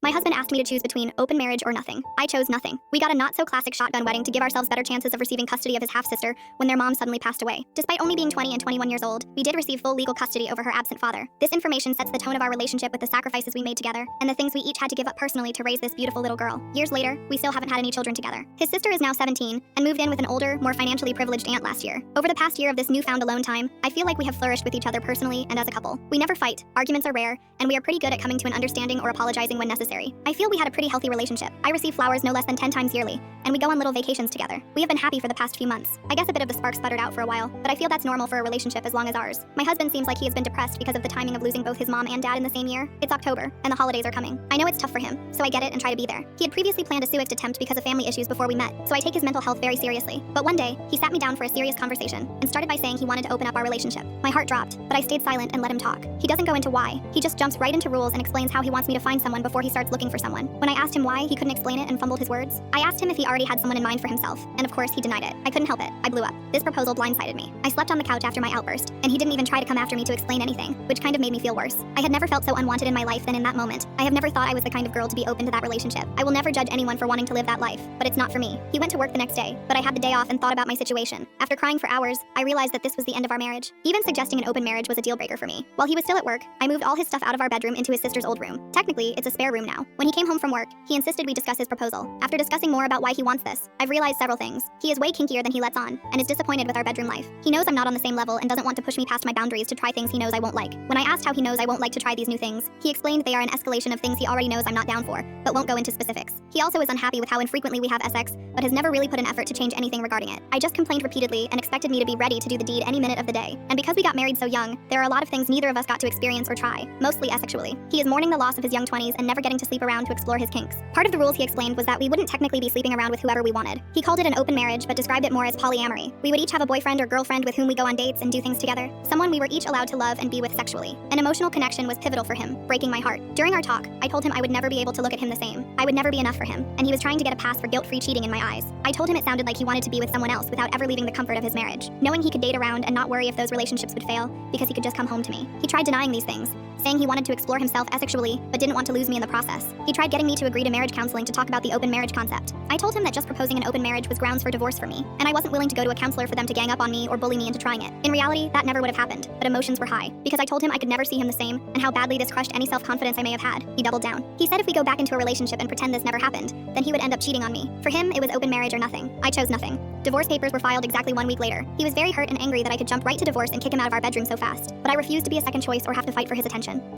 My husband asked me to choose between open marriage or nothing. I chose nothing. We got a not-so-classic shotgun wedding to give ourselves better chances of receiving custody of his half-sister when their mom suddenly passed away. Despite only being 20 and 21 years old, we did receive full legal custody over her absent father. This information sets the tone of our relationship with the sacrifices we made together and the things we each had to give up personally to raise this beautiful little girl. Years later, we still haven't had any children together. His sister is now 17 and moved in with an older, more financially privileged aunt last year. Over the past year of this newfound alone time, I feel like we have flourished with each other personally and as a couple. We never fight, arguments are rare, and we are pretty good at coming to an understanding or apologizing when necessary. I feel we had a pretty healthy relationship. I receive flowers no less than 10 times yearly, and we go on little vacations together. We have been happy for the past few months. I guess a bit of the spark sputtered out for a while, but I feel that's normal for a relationship as long as ours. My husband seems like he has been depressed because of the timing of losing both his mom and dad in the same year. It's October, and the holidays are coming. I know it's tough for him, so I get it and try to be there. He had previously planned a suicide attempt because of family issues before we met, so I take his mental health very seriously. But one day, he sat me down for a serious conversation and started by saying he wanted to open up our relationship. My heart dropped, but I stayed silent and let him talk. He doesn't go into why. He just jumps right into rules and explains how he wants me to find someone before he starts looking for someone. When I asked him why, he couldn't explain it and fumbled his words. I asked him if he already had someone in mind for himself, and of course he denied it. I couldn't help it. I blew up. This proposal blindsided me. I slept on the couch after my outburst, and he didn't even try to come after me to explain anything, which kind of made me feel worse. I had never felt so unwanted in my life than in that moment. I have never thought I was the kind of girl to be open to that relationship. I will never judge anyone for wanting to live that life, but it's not for me. He went to work the next day, but I had the day off and thought about my situation. After crying for hours, I realized that this was the end of our marriage. Even suggesting an open marriage was a deal breaker for me. While he was still at work, I moved all his stuff out of our bedroom into his sister's old room. Technically, it's a spare room now. When he came home from work, he insisted we discuss his proposal. After discussing more about why he wants this, I've realized several things. He is way kinkier than he lets on, and is disappointed with our bedroom life. He knows I'm not on the same level and doesn't want to push me past my boundaries to try things he knows I won't like. When I asked how he knows I won't like to try these new things, he explained they are an escalation of things he already knows I'm not down for, but won't go into specifics. He also is unhappy with how infrequently we have sex, but has never really put an effort to change anything regarding it. I just complained repeatedly and expected me to be ready to do the deed any minute of the day. And because we got married so young, there are a lot of things neither of us got to experience or try, mostly asexually. He is mourning the loss of his young 20s and never getting to sleep around to explore his kinks. Part of the rules he explained was that we wouldn't technically be sleeping around with whoever we wanted. He called it an open marriage but described it more as polyamory. We would each have a boyfriend or girlfriend with whom we go on dates and do things together, someone we were each allowed to love and be with sexually. An emotional connection was pivotal for him, breaking my heart. During our talk, I told him I would never be able to look at him the same. I would never be enough for him, and he was trying to get a pass for guilt-free cheating in my eyes. I told him it sounded like he wanted to be with someone else without ever leaving the comfort of his marriage, knowing he could date around and not worry if those relationships would fail because he could just come home to me. He tried denying these things, saying he wanted to explore himself asexually but didn't want to lose me in the process. He tried getting me to agree to marriage counseling to talk about the open marriage concept. I told him that just proposing an open marriage was grounds for divorce for me, and I wasn't willing to go to a counselor for them to gang up on me or bully me into trying it. In reality, that never would have happened, but emotions were high, because I told him I could never see him the same, and how badly this crushed any self-confidence I may have had. He doubled down. He said if we go back into a relationship and pretend this never happened, then he would end up cheating on me. For him, it was open marriage or nothing. I chose nothing. Divorce papers were filed exactly 1 week later. He was very hurt and angry that I could jump right to divorce and kick him out of our bedroom so fast, but I refused to be a second choice or have to fight for his attention.